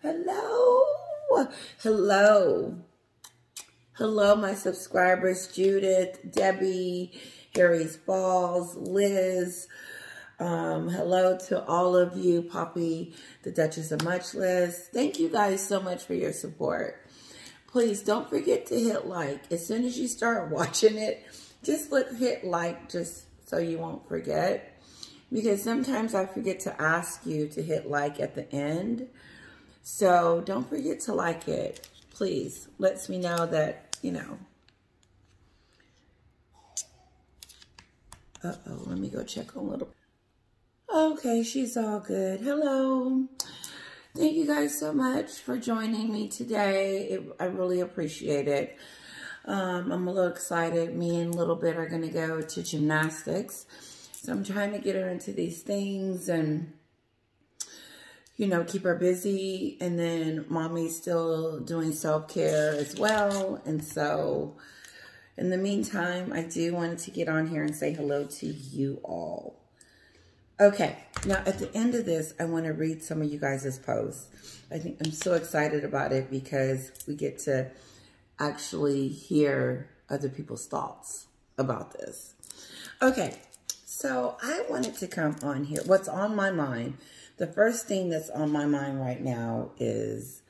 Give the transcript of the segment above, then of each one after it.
Hello. Hello. Hello, my subscribers, Judith, Debbie, Harry's Balls, Liz. Hello to all of you, Poppy, the Duchess of Muchless. Thank you guys so much for your support. Please don't forget to hit like. As soon as you start watching it, just hit like just so you won't forget. Because sometimes I forget to ask you to hit like at the end. So don't forget to like it. Please. Lets me know that, you know. Uh-oh, let me go check on little. Okay, she's all good. Hello. Thank you guys so much for joining me today. I really appreciate it. I'm a little excited. Me and Little Bit are going to go to gymnastics. So I'm trying to get her into these things and, you know, keep her busy. And then Mommy's still doing self-care as well. And so in the meantime, I do want to get on here and say hello to you all. Okay, now at the end of this, I want to read some of you guys' posts. I think I'm so excited about it because we get to actually hear other people's thoughts about this. Okay, so I wanted to come on here. What's on my mind, the first thing that's on my mind right now is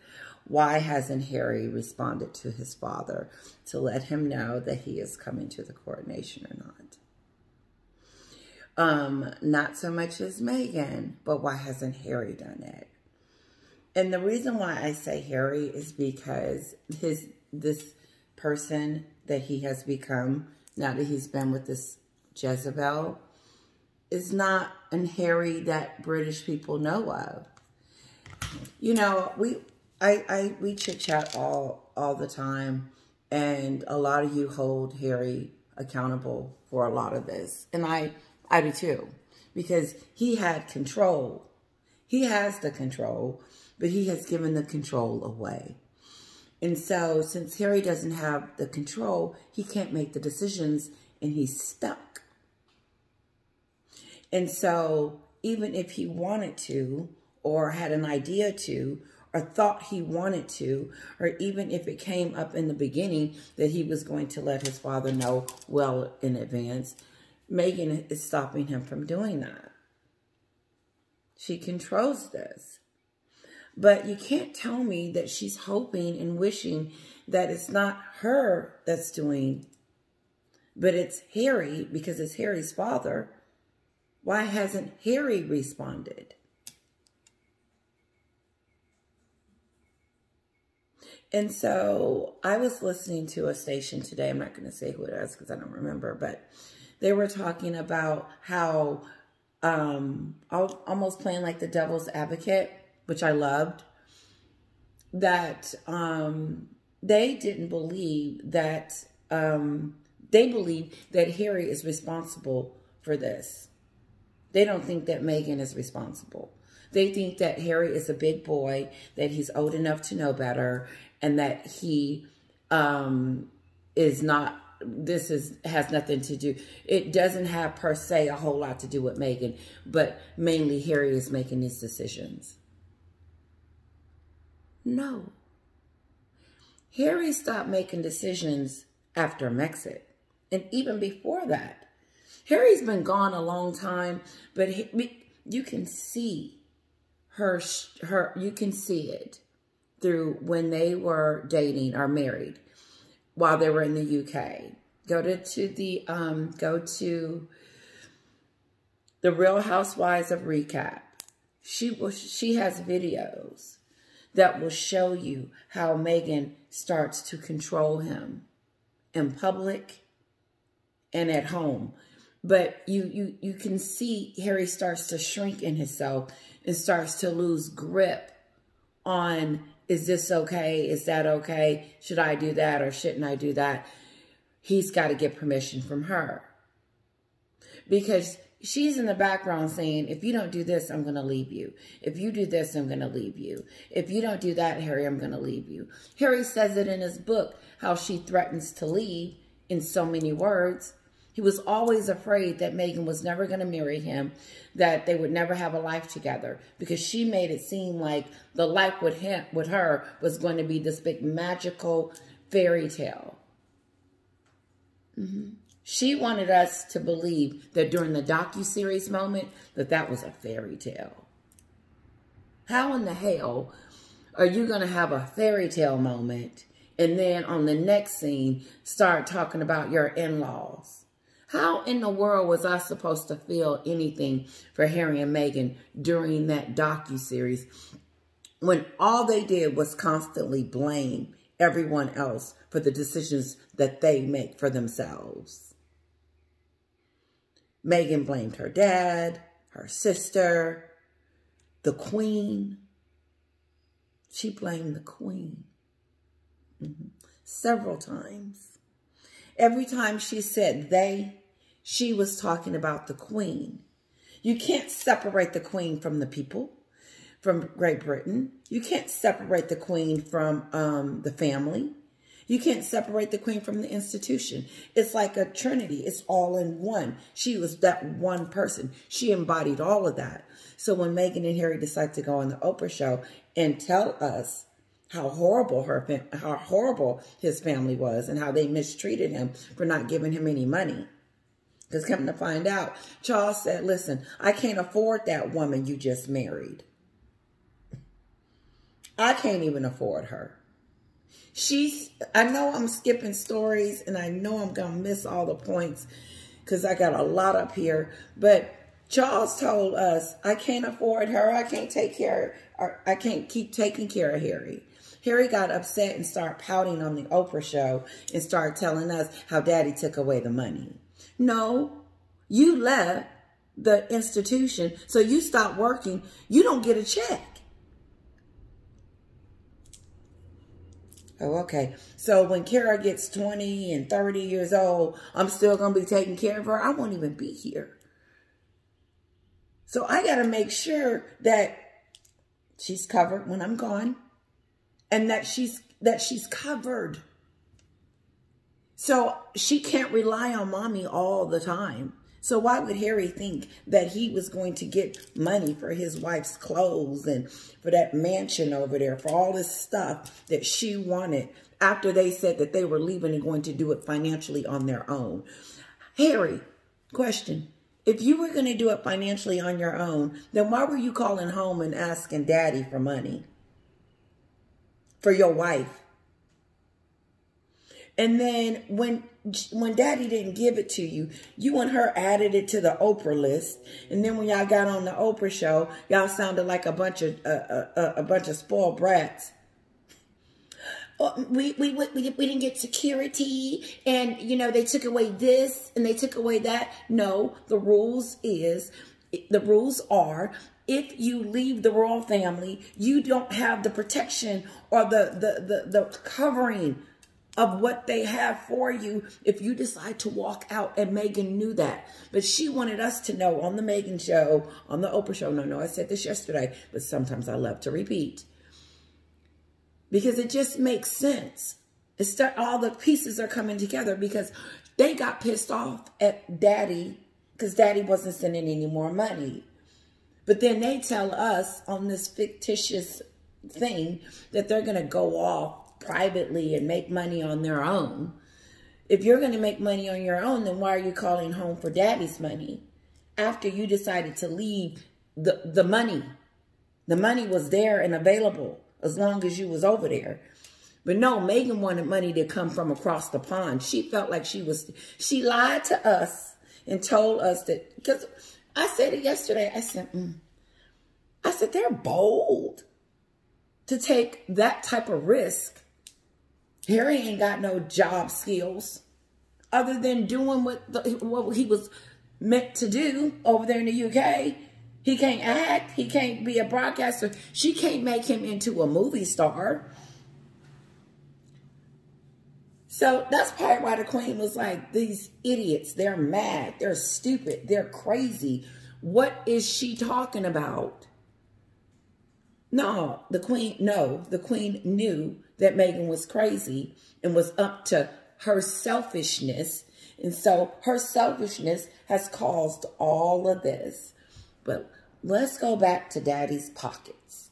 why hasn't Harry responded to his father to let him know that he is coming to the coronation or not? Not so much as Meghan, but why hasn't Harry done it? And the reason why I say Harry is because this person that he has become, now that he's been with this Jezebel, is not an Harry that British people know of. You know, we chit-chat all the time, and a lot of you hold Harry accountable for a lot of this. And I do too, because he had control. He has the control, but he has given the control away. And so since Harry doesn't have the control, he can't make the decisions and he's stuck. And so even if he wanted to, or had an idea to, or thought he wanted to, or even if it came up in the beginning that he was going to let his father know well in advance, Meghan is stopping him from doing that. She controls this. But you can't tell me that she's hoping and wishing that it's not her that's doing, but it's Harry, because it's Harry's father. Why hasn't Harry responded? And so I was listening to a station today. I'm not going to say who it is because I don't remember, but they were talking about how, almost playing like the devil's advocate, which I loved, that they didn't believe that, they believe that Harry is responsible for this. They don't think that Meghan is responsible. They think that Harry is a big boy, that he's old enough to know better, and that he is not, has nothing to do. It doesn't have per se a whole lot to do with Meghan, but mainly Harry is making these decisions. No. Harry stopped making decisions after Brexit. And even before that. Harry's been gone a long time, but you can see you can see it through when they were dating or married while they were in the UK. Go to the Real Housewives of Recap. She has videos that will show you how Meghan starts to control him in public and at home. But you can see Harry starts to shrink in himself and starts to lose grip on, is this okay? Is that okay? Should I do that or shouldn't I do that? He's got to get permission from her. Because she's in the background saying, if you don't do this, I'm going to leave you. If you do this, I'm going to leave you. If you don't do that, Harry, I'm going to leave you. Harry says it in his book, how she threatens to leave in so many words. He was always afraid that Meghan was never going to marry him, that they would never have a life together, because she made it seem like the life with her was going to be this big magical fairy tale. She wanted us to believe that during the docuseries moment that was a fairy tale. How in the hell are you going to have a fairy tale moment and then on the next scene start talking about your in-laws? How in the world was I supposed to feel anything for Harry and Meghan during that docuseries when all they did was constantly blame everyone else for the decisions that they make for themselves? Meghan blamed her dad, her sister, the Queen. She blamed the Queen several times. Every time she said they, she was talking about the Queen. You can't separate the Queen from the people, from Great Britain. You can't separate the Queen from the family. You can't separate the Queen from the institution. It's like a trinity. It's all in one. She was that one person. She embodied all of that. So when Meghan and Harry decided to go on the Oprah show and tell us how horrible his family was and how they mistreated him for not giving him any money. Because come to find out, Charles said, listen, I can't afford that woman you just married. I can't even afford her. I know I'm skipping stories and I know I'm going to miss all the points because I got a lot up here. But Charles told us, I can't afford her. I can't I can't keep taking care of Harry. Harry got upset and started pouting on the Oprah show and started telling us how Daddy took away the money. No, you left the institution, so you stopped working. You don't get a check. Oh, okay. So when Kara gets 20 and 30 years old, I'm still going to be taking care of her. I won't even be here. So I got to make sure that she's covered when I'm gone and that she's covered. So she can't rely on mommy all the time. So why would Harry think that he was going to get money for his wife's clothes and for that mansion over there, for all this stuff that she wanted after they said that they were leaving and going to do it financially on their own? Harry, question. If you were going to do it financially on your own, then why were you calling home and asking Daddy for money for your wife? And then when Daddy didn't give it to you, you and her added it to the Oprah list. And then when y'all got on the Oprah show, y'all sounded like a bunch of spoiled brats. We didn't get security, and you know they took away this and they took away that. No, the rules are if you leave the royal family, you don't have the protection or the covering of what they have for you if you decide to walk out. And Meghan knew that. But she wanted us to know on the Meghan show, on the Oprah show. No, I said this yesterday, but sometimes I love to repeat. Because it just makes sense. All the pieces are coming together because they got pissed off at Daddy because Daddy wasn't sending any more money. But then they tell us on this fictitious thing that they're going to go off privately and make money on their own. If you're going to make money on your own, then why are you calling home for Daddy's money after you decided to leave the money? The money was there and available as long as you was over there. But no, Meghan wanted money to come from across the pond. She felt like she lied to us and told us that, because I said it yesterday, I said, they're bold to take that type of risk. Harry ain't got no job skills other than doing what he was meant to do over there in the UK. He can't act. He can't be a broadcaster. She can't make him into a movie star. So that's probably why the Queen was like, these idiots, they're mad, they're stupid, they're crazy. What is she talking about? No, the Queen knew that Meghan was crazy and was up to her selfishness And so her selfishness has caused all of this. But let's go back to Daddy's pockets.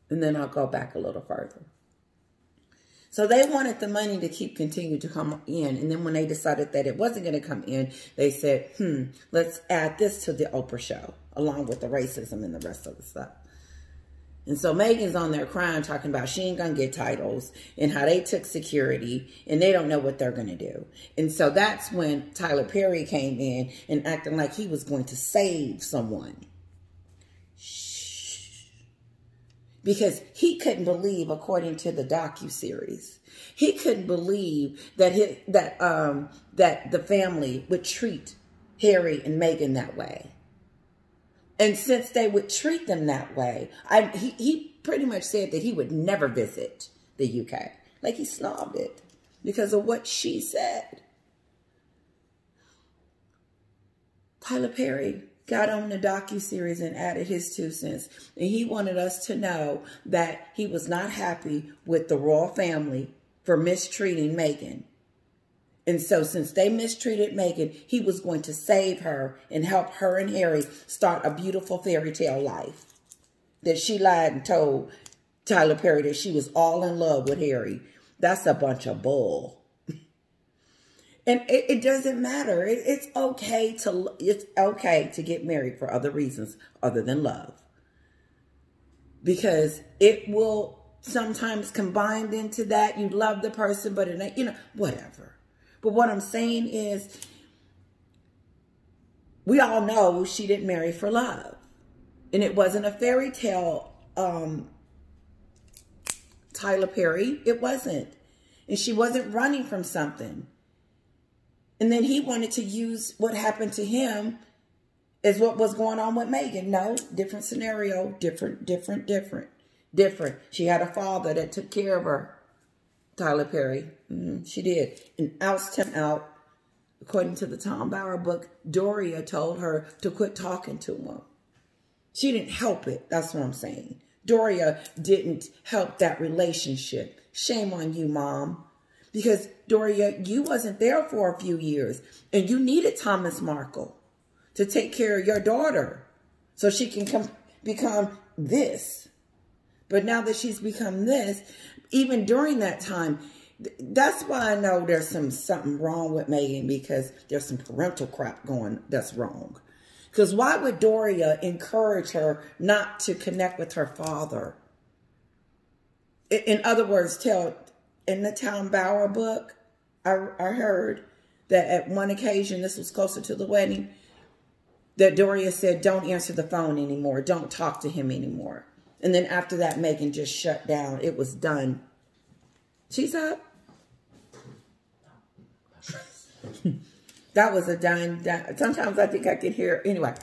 And then I'll go back a little further. So they wanted the money to continue to come in. And then when they decided that it wasn't going to come in, they said, let's add this to the Oprah show, along with the racism and the rest of the stuff. And so Meghan's on there crying, talking about she ain't going to get titles and how they took security and they don't know what they're going to do. And so that's when Tyler Perry came in and acting like he was going to save someone. Because he couldn't believe, according to the docuseries, he couldn't believe that that the family would treat Harry and Meghan that way. And since they would treat them that way, he pretty much said that he would never visit the UK. Like he snobbed it because of what she said. Tyler Perry got on the docuseries and added his 2 cents. And he wanted us to know that he was not happy with the royal family for mistreating Meghan. And so since they mistreated Meghan, he was going to save her and help her and Harry start a beautiful fairy tale life. That she lied and told Tyler Perry that she was all in love with Harry. That's a bunch of bull. And it doesn't matter. It's okay to get married for other reasons other than love. Because it will sometimes combine into that. You love the person, but it ain't, whatever. But what I'm saying is, we all know she didn't marry for love. And it wasn't a fairy tale, Tyler Perry. It wasn't. And she wasn't running from something. And then he wanted to use what happened to him as what was going on with Meghan. No, different scenario, different. She had a father that took care of her, Tyler Perry. She did. And ousted him out. According to the Tom Bower book, Doria told her to quit talking to him. She didn't help it. That's what I'm saying. Doria didn't help that relationship. Shame on you, Mom. Because, Doria, you wasn't there for a few years. And you needed Thomas Markle to take care of your daughter. So she can become this. But now that she's become this, even during that time, that's why I know there's something wrong with Meghan. Because there's some parental crap that's wrong. Because why would Doria encourage her not to connect with her father? In other words, in the Tom Bower book, I heard that at one occasion, this was closer to the wedding, that Doria said, don't answer the phone anymore. Don't talk to him anymore. And then after that, Meghan just shut down. It was done. She's up. That was a done. Sometimes I think I can hear. Anyway.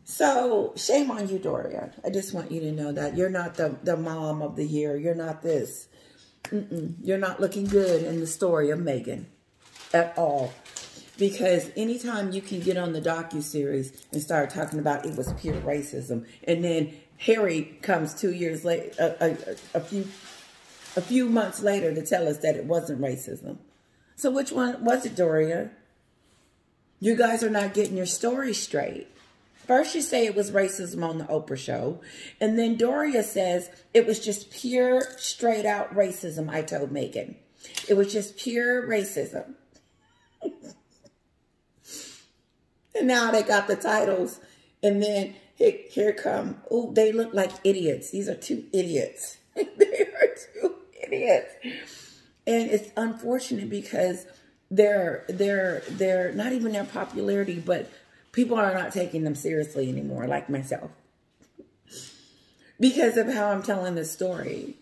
So, shame on you, Doria. I just want you to know that. You're not the mom of the year. You're not this. You're not looking good in the story of Meghan at all. Because anytime you can get on the docuseries and start talking about it was pure racism, and then Harry comes 2 years later, a few months later to tell us that it wasn't racism. So which one was it, Doria? You guys are not getting your story straight. First you say it was racism on the Oprah show. And then Doria says it was just pure, straight out racism, I told Meghan. It was just pure racism. And now they got the titles. And then here come, oh, they look like idiots. These are 2 idiots. They are 2 idiots. And it's unfortunate because they're not even their popularity, but people are not taking them seriously anymore, like myself. Because of how I'm telling this story.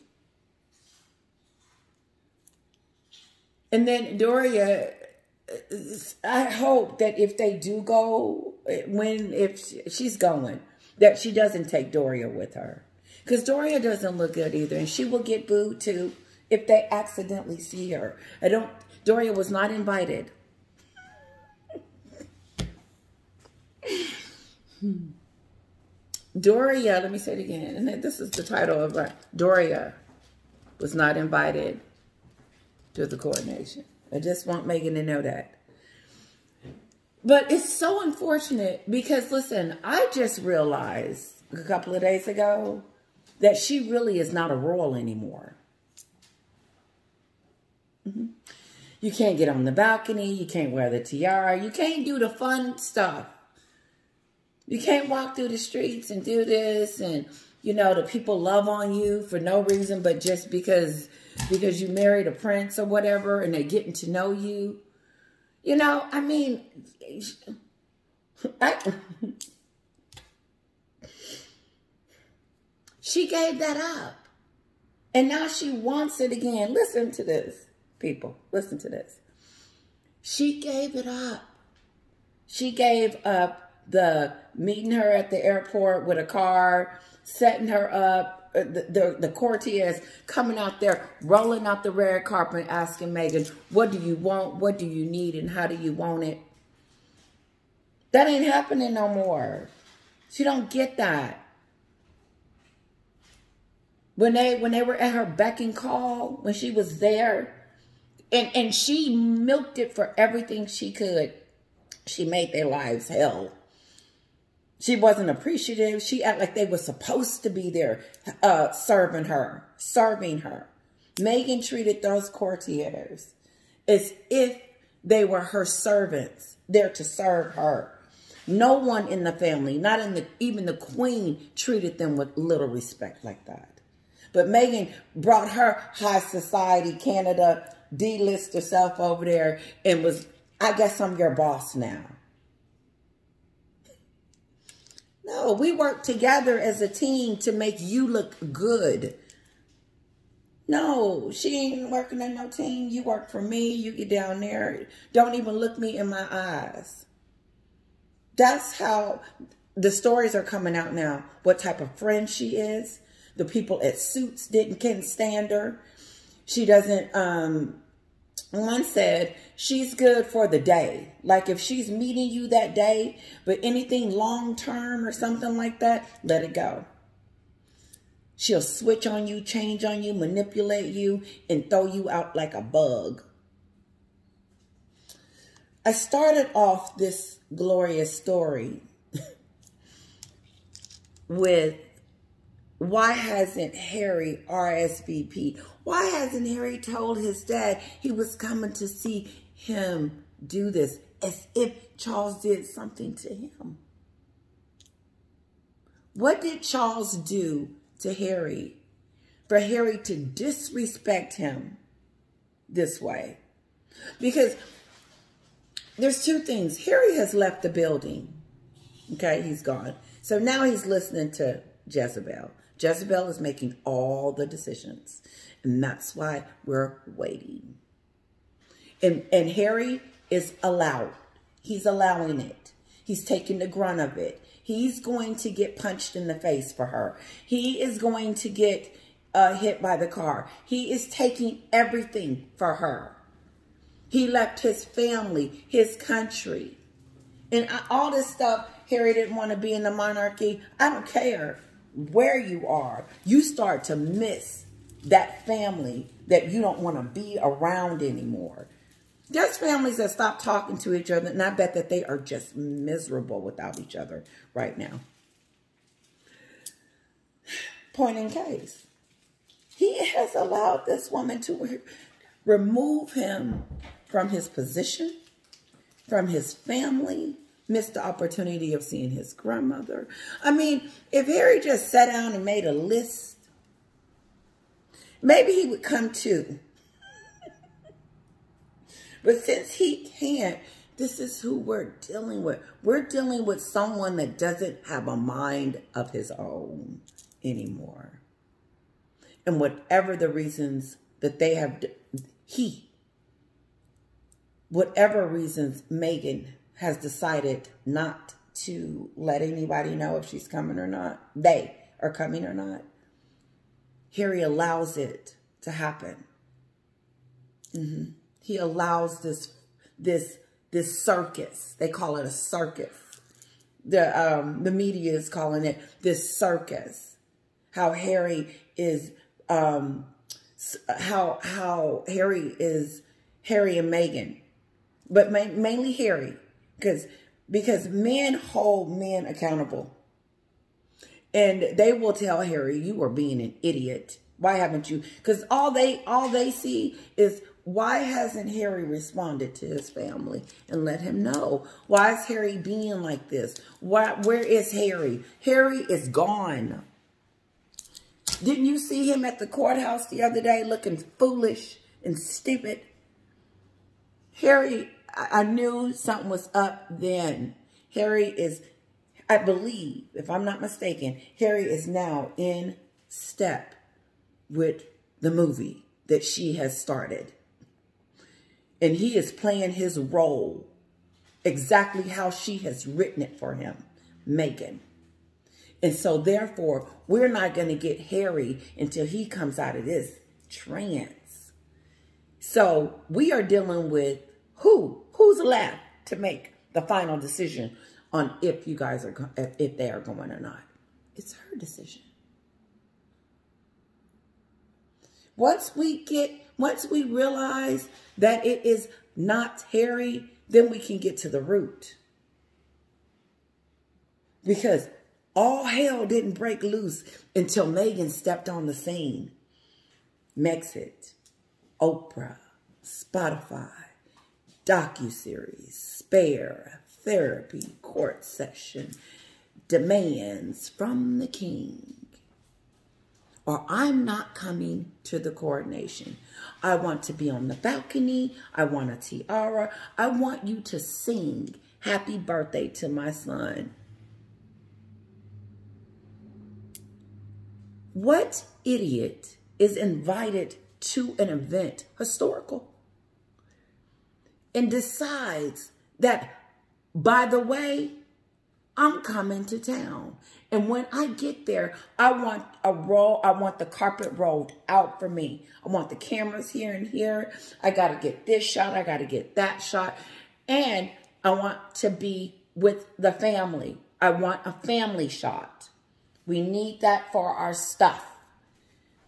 And then Doria, I hope that if they do go, if she's going, that she doesn't take Doria with her. Because Doria doesn't look good either. And she will get booed too if they accidentally see her. Doria was not invited. Doria, let me say it again. And this is the title of Doria was not invited to the coronation. I just want Meghan to know that. But it's so unfortunate because, listen, I just realized a couple of days ago that she really is not a royal anymore. You can't get on the balcony. You can't wear the tiara. You can't do the fun stuff. You can't walk through the streets and do this. And, you know, the people love on you for no reason but just because you married a prince or whatever and they're getting to know you. You know, I mean, she gave that up. And now she wants it again. Listen to this, people. Listen to this. She gave it up. She gave up the meeting her at the airport with a car, setting her up, the courtiers coming out there, rolling out the red carpet, asking Meghan, what do you want? What do you need? And how do you want it? That ain't happening no more. She don't get that. When they were at her beck and call, when she was there, and she milked it for everything she could, she made their lives hell. She wasn't appreciative. She acted like they were supposed to be there serving her. Meghan treated those courtiers as if they were her servants, there to serve her. No one in the family, even the queen, treated them with little respect like that. But Meghan brought her high society, Canada, D-list herself over there and was, I guess I'm your boss now. No, we work together as a team to make you look good. No, she ain't working in no team. You work for me. You get down there. Don't even look me in my eyes. That's how the stories are coming out now. What type of friend she is. The people at Suits can't stand her. She doesn't, one said she's good for the day. Like if she's meeting you that day, but anything long term or something like that, let it go. She'll switch on you, change on you, manipulate you, and throw you out like a bug. I started off this glorious story with, why hasn't Harry RSVP'd? Why hasn't Harry told his dad he was coming to see him do this, as if Charles did something to him? What did Charles do to Harry for Harry to disrespect him this way? Because there's two things. Harry has left the building. Okay, he's gone. So now he's listening to Jezebel. Jezebel is making all the decisions. And that's why we're waiting. And Harry is allowed. He's allowing it. He's taking the grunt of it. He's going to get punched in the face for her. He is going to get hit by the car. He is taking everything for her. He left his family, his country. And all this stuff, Harry didn't want to be in the monarchy. I don't care where you are. You start to miss that family that you don't want to be around anymore. There's families that stop talking to each other, and I bet that they are just miserable without each other right now. Point in case. He has allowed this woman to remove him from his position, from his family, missed the opportunity of seeing his grandmother. I mean, if Harry just sat down and made a list, maybe he would come to. But since he can't, this is who we're dealing with. We're dealing with someone that doesn't have a mind of his own anymore. And whatever the reasons that they have, whatever reasons Meghan has decided not to let anybody know if she's coming or not, they are coming or not, Harry allows it to happen. He allows this circus. They call it a circus. The media is calling it this circus. How Harry is how Harry and Meghan, but mainly Harry, because men hold men accountable. And they will tell Harry, you are being an idiot. Why haven't you? Because all they see is, why hasn't Harry responded to his family and let him know? Why is Harry being like this? Where is Harry? Harry is gone. Didn't you see him at the courthouse the other day looking foolish and stupid? Harry, I knew something was up then. Harry is, I believe, if I'm not mistaken, Harry is now in step with the movie that she has started. And he is playing his role exactly how she has written it for him, Meghan. And so therefore, we're not going to get Harry until he comes out of this trance. So we are dealing with who's left to make the final decision on if they are going or not. It's her decision. Once we realize that it is not Harry, then we can get to the root. Because all hell didn't break loose until Meghan stepped on the scene. Megxit, Oprah, Spotify, docuseries, Spare, therapy, court session, demands from the king. Or I'm not coming to the coronation. I want to be on the balcony. I want a tiara. I want you to sing happy birthday to my son. What idiot is invited to an event, historical, and decides that, by the way, I'm coming to town. And when I get there, I want the carpet rolled out for me. I want the cameras here and here. I got to get this shot. I got to get that shot. And I want to be with the family. I want a family shot. We need that for our stuff.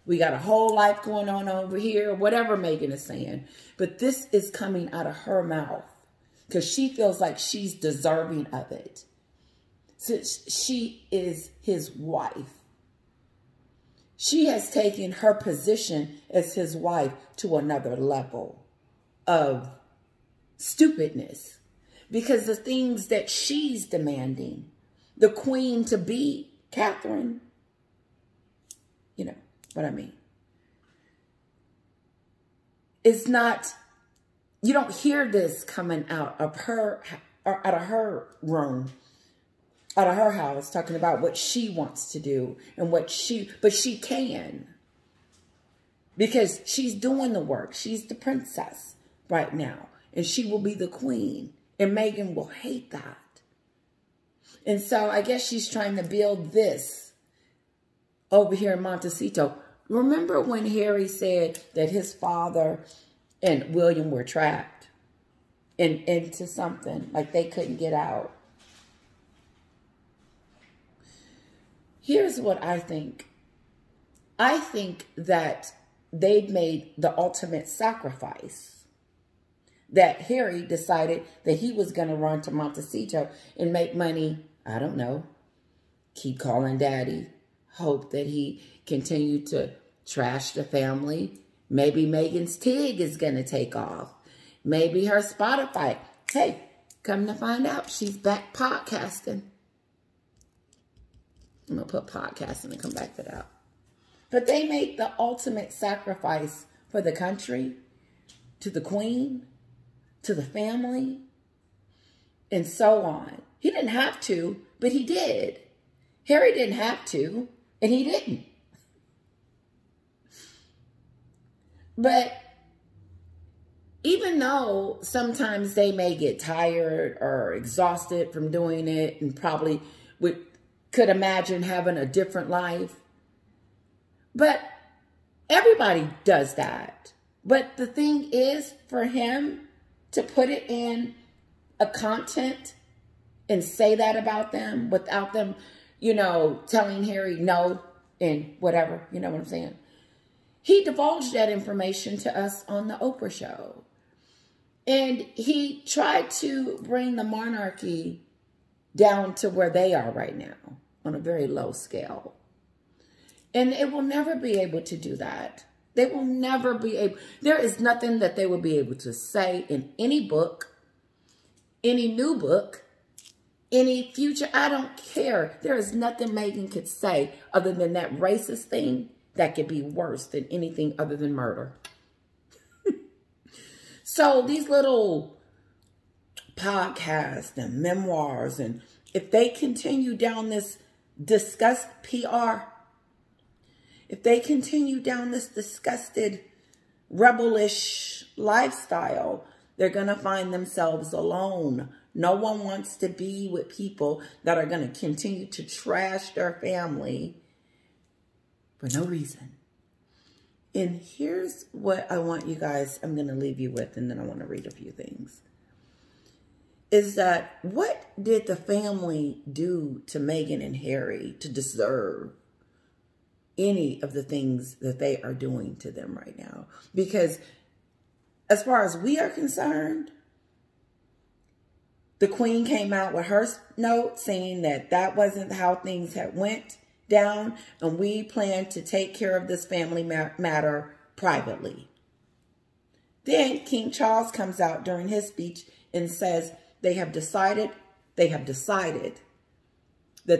We got a whole life going on over here, whatever Meghan is saying. But this is coming out of her mouth because she feels like she's deserving of it. Since she is his wife. She has taken her position as his wife to another level of stupidness. Because the things that she's demanding, the queen to be, Catherine, you know what I mean. It's not, you don't hear this coming out of her, or out of her room, out of her house, talking about what she wants to do and but she can. Because she's doing the work. She's the princess right now. And she will be the queen. And Meghan will hate that. And so I guess she's trying to build this over here in Montecito. Remember when Harry said that his father and William were trapped into something, like they couldn't get out? Here's what I think. I think that they've made the ultimate sacrifice. That Harry decided that he was going to run to Montecito and make money, I don't know, keep calling daddy, hope that he continued to trash the family. Maybe Meghan's TIG is going to take off. Maybe her Spotify. Hey, come to find out, she's back podcasting. I'm going to put podcasting and come back to that. But they made the ultimate sacrifice for the country, to the queen, to the family, and so on. He didn't have to, but he did. Harry didn't have to, and he didn't. But even though sometimes they may get tired or exhausted from doing it and probably could imagine having a different life. But everybody does that. But the thing is, for him to put it in a content and say that about them without them, you know, telling Harry no and whatever, you know what I'm saying? He divulged that information to us on the Oprah show. And he tried to bring the monarchy down to where they are right now on a very low scale. And it will never be able to do that. They will never be able. There is nothing that they will be able to say in any book, any new book, any future. I don't care. There is nothing Meghan could say other than that racist thing that could be worse than anything other than murder. So these little podcasts and memoirs, and if they continue down this disgust PR, if they continue down this disgusted, rebellish lifestyle, they're going to find themselves alone. No one wants to be with people that are going to continue to trash their family for no reason. And here's what I want you guys, I'm going to leave you with, and then I want to read a few things. Is that what did the family do to Meghan and Harry to deserve any of the things that they are doing to them right now? Because as far as we are concerned, the Queen came out with her note saying that that wasn't how things had went down, and we plan to take care of this family matter privately. Then King Charles comes out during his speech and says they have decided that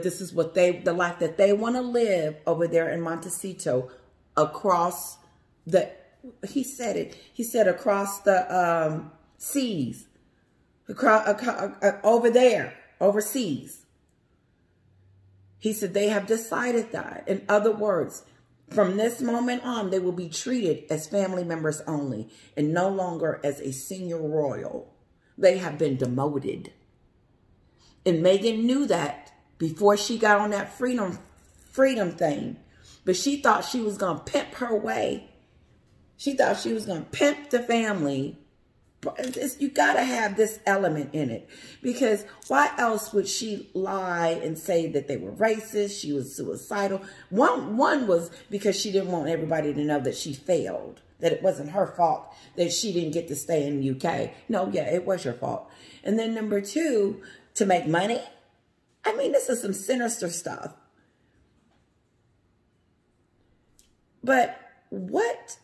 this is what the life that they want to live over there in Montecito, across the, he said across the seas, over there, overseas. He said they have decided that. In other words, from this moment on, they will be treated as family members only and no longer as a senior royal. They have been demoted. And Meghan knew that before she got on that freedom thing. But she thought she was going to pimp her way. She thought she was going to pimp the family. You got to have this element in it, because why else would she lie and say that they were racist? She was suicidal. One was because she didn't want everybody to know that she failed, that it wasn't her fault that she didn't get to stay in the UK. No, yeah, it was your fault. And then number two, to make money. I mean, this is some sinister stuff. But what...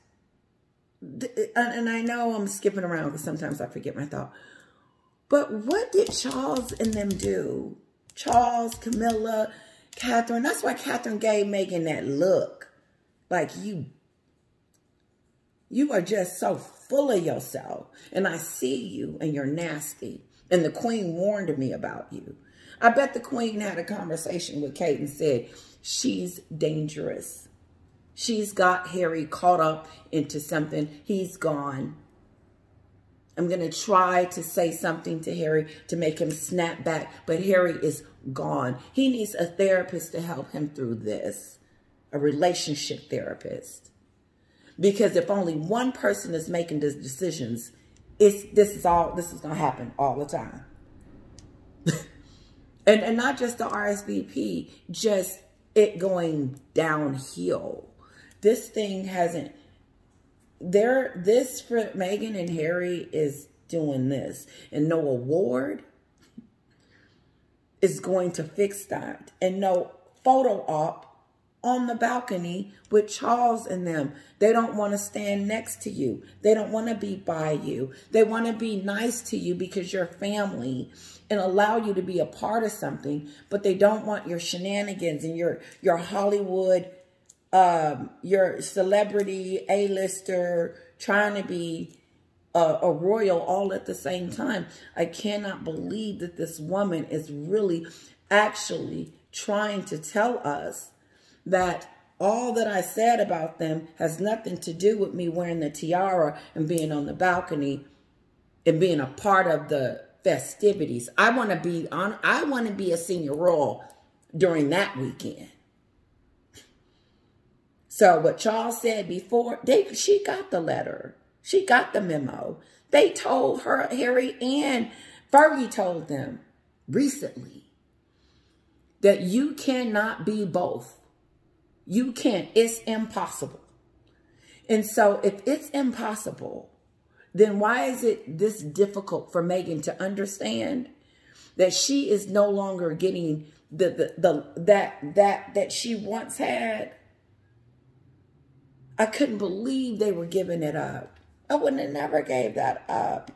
And I know I'm skipping around because sometimes I forget my thought. But what did Charles and them do? Charles, Camilla, Catherine. That's why Catherine gave Meghan that look. Like, you are just so full of yourself. And I see you and you're nasty. And the Queen warned me about you. I bet the Queen had a conversation with Kate and said, she's dangerous. She's got Harry caught up into something. He's gone. I'm going to try to say something to Harry to make him snap back, but Harry is gone. He needs a therapist to help him through this, a relationship therapist. Because if only one person is making the decisions, this is going to happen all the time. and not just the RSVP, just it going downhill. This thing hasn't, this for Meghan and Harry is doing this. And no award is going to fix that. And no photo op on the balcony with Charles and them. They don't want to stand next to you. They don't want to be by you. They want to be nice to you because you're family and allow you to be a part of something. But they don't want your shenanigans and your Hollywood, your celebrity A-lister trying to be a royal all at the same time. I cannot believe that this woman is really actually trying to tell us that all that I said about them has nothing to do with me wearing the tiara and being on the balcony and being a part of the festivities. I want to be a senior royal during that weekend. So what Charles said before, she got the letter. She got the memo. They told her, Harry and Fergie told them recently that you cannot be both. You can't. It's impossible. And so if it's impossible, then why is it this difficult for Meghan to understand that she is no longer getting that she once had? I couldn't believe they were giving it up. I wouldn't have never gave that up.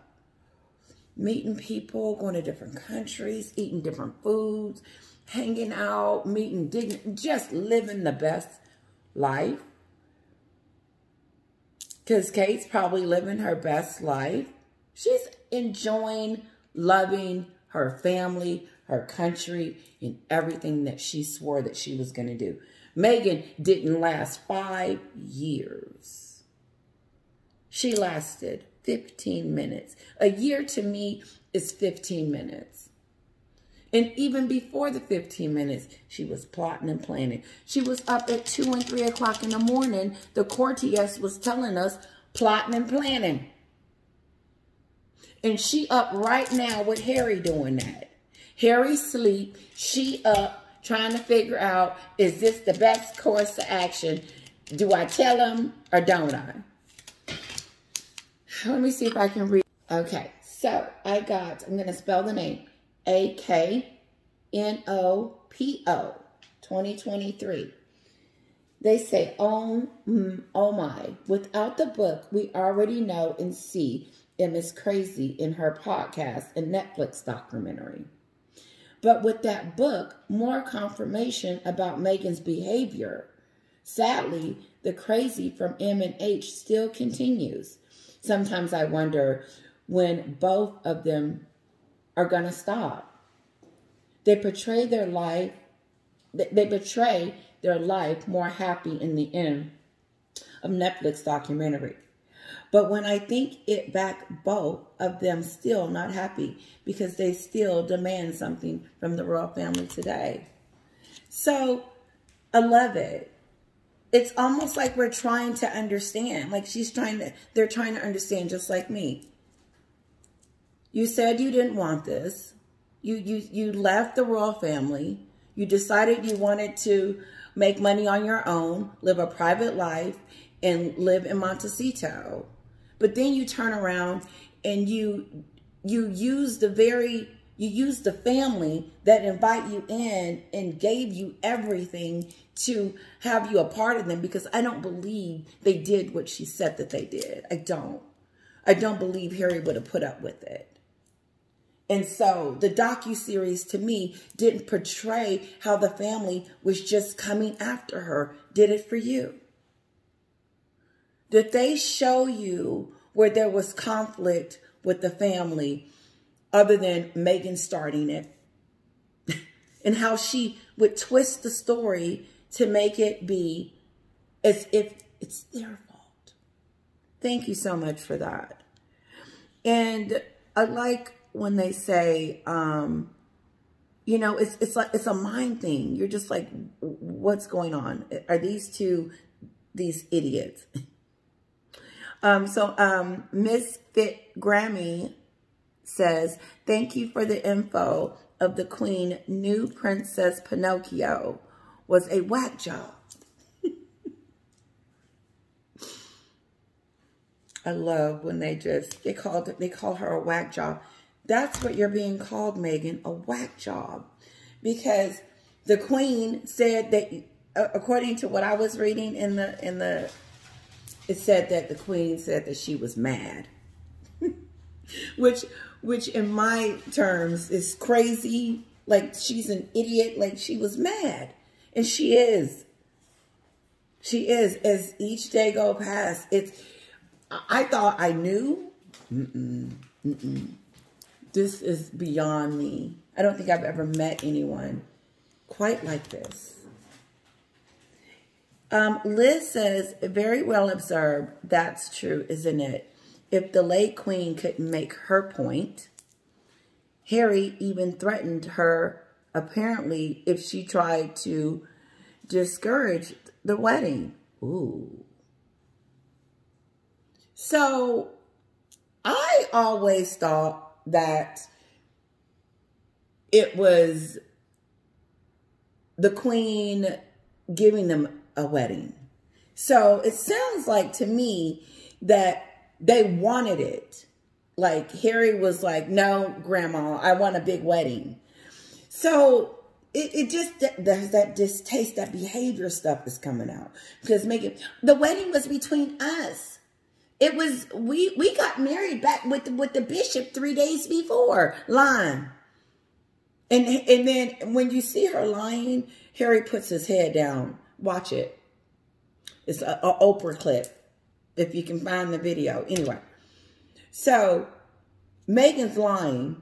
Meeting people, going to different countries, eating different foods, hanging out, just living the best life. Because Kate's probably living her best life. She's enjoying, loving her family, her country, and everything that she swore that she was going to do. Meghan didn't last 5 years. She lasted 15 minutes. A year to me is 15 minutes. And even before the 15 minutes, she was plotting and planning. She was up at 2 and 3 o'clock in the morning. The courtiers was telling us plotting and planning. And she up right now with Harry doing that. Harry sleep, she up trying to figure out, is this the best course of action? Do I tell him or don't I? Let me see if I can read. Okay, so I'm going to spell the name. A-K-N-O-P-O, 2023. They say, oh my, without the book, we already know and see M is crazy in her podcast and Netflix documentary. But with that book, more confirmation about Meghan's behavior. Sadly, the crazy from M and H still continues. Sometimes I wonder when both of them are going to stop. They portray their life. They betray their life more happy in the end of Netflix documentary. But when I think it back, both of them still not happy because they still demand something from the royal family today. So I love it. It's almost like we're trying to understand. Like they're trying to understand just like me. You said you didn't want this. You left the royal family. You decided you wanted to make money on your own, live a private life, and live in Montecito. But then you turn around and you use the family that invite you in and gave you everything to have you a part of them, because I don't believe they did what she said that they did. I don't believe Harry would have put up with it. And so the docuseries to me didn't portray how the family was just coming after her. Did it for you? Did they show you where there was conflict with the family other than Meghan starting it? And how she would twist the story to make it be as if it's their fault. Thank you so much for that. And I like when they say, you know, it's like, it's a mind thing. You're just like, what's going on? Are these idiots? Miss Fit Grammy says, thank you for the info of the Queen. New Princess Pinocchio was a whack job. I love when they call her a whack job. That's what you're being called, Meghan, a whack job. Because the Queen said that, according to what I was reading it said that the Queen said that she was mad. which in my terms is crazy. Like, she's an idiot. Like, she was mad. And she is. She is. As each day go past, I thought I knew. This is beyond me. I don't think I've ever met anyone quite like this. Liz says, very well observed. That's true, isn't it? If the late Queen couldn't make her point, Harry even threatened her, apparently, if she tried to discourage the wedding. Ooh. So, I always thought that it was the Queen giving them a wedding. So it sounds like to me that they wanted it. Like Harry was like, no, Grandma, I want a big wedding. So it just, there's that distaste, that behavior stuff is coming out. Because the wedding was between us. It was, we got married back with the bishop 3 days before, lying. And then when you see her lying, Harry puts his head down. Watch it. It's an Oprah clip, if you can find the video. Anyway, so Meghan's lying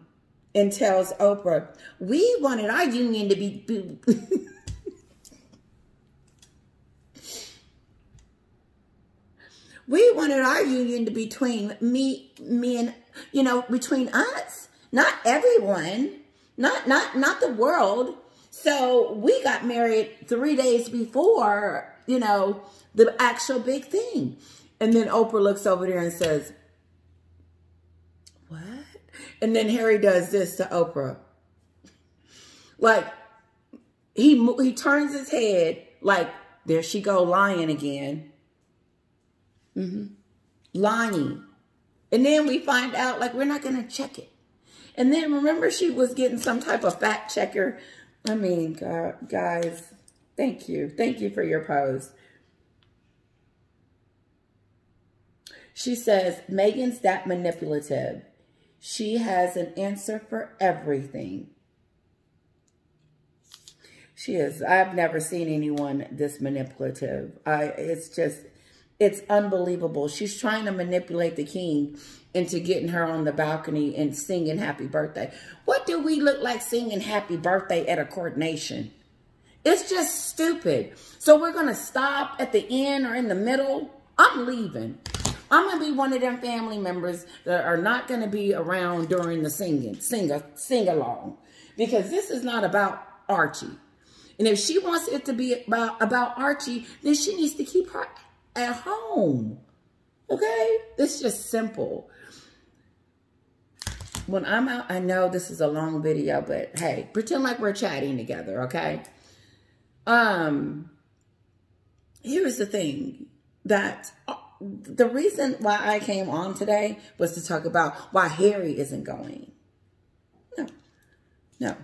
and tells Oprah, we wanted our union to be... We wanted our union to be between me and, you know, between us, not everyone, not the world. So we got married 3 days before, you know, the actual big thing. And then Oprah looks over there and says, what? And then Harry does this to Oprah. Like, he turns his head like, there she go lying again. Lying. And then we find out, like, we're not going to check it. And then remember, she was getting some type of fact checker. I mean, God, guys, thank you. Thank you for your post. She says, Meghan's that manipulative. She has an answer for everything. She is. I've never seen anyone this manipulative. It's unbelievable. She's trying to manipulate the king into getting her on the balcony and singing happy birthday. What do we look like singing happy birthday at a coronation? It's just stupid. So we're going to stop at the end or in the middle. I'm leaving. I'm going to be one of them family members that are not going to be around during the sing-along. Because this is not about Archie. And if she wants it to be about Archie, then she needs to keep her at home. Okay? It's just simple. When I'm out, I know this is a long video, but hey, pretend like we're chatting together, okay? Here's the thing, that the reason why I came on today was to talk about why Harry isn't going. No.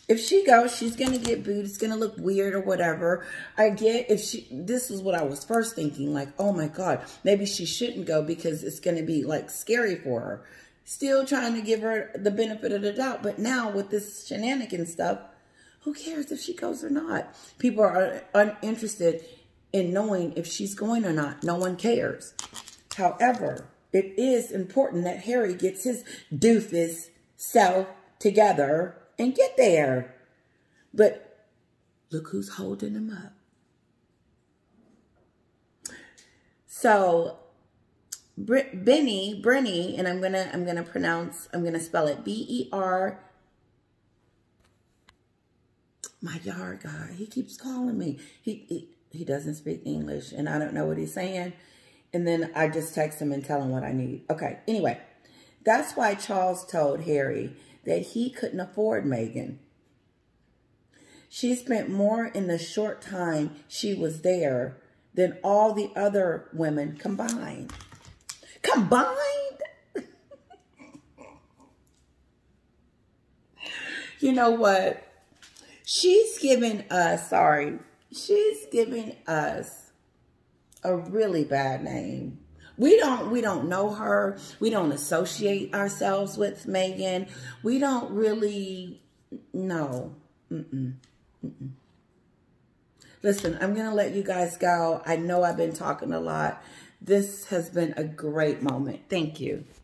If she goes, she's going to get booed. It's going to look weird or whatever. I get this is what I was first thinking. Like, oh my God, maybe she shouldn't go because it's going to be like scary for her. Still trying to give her the benefit of the doubt. But now with this shenanigans stuff, who cares if she goes or not? People are uninterested in knowing if she's going or not. No one cares. However, it is important that Harry gets his doofus self together and get there. But look who's holding him up. So Brenny, and I'm gonna spell it B-E-R. My yard guy, he keeps calling me. He doesn't speak English, and I don't know what he's saying. And then I just text him and tell him what I need. Okay, anyway, that's why Charles told Harry that he couldn't afford Meghan. She spent more in the short time she was there than all the other women combined. Combined? You know what? She's giving us a really bad name. We don't know her. We don't associate ourselves with Meghan. We don't really know. Listen, I'm going to let you guys go. I know I've been talking a lot. This has been a great moment. Thank you.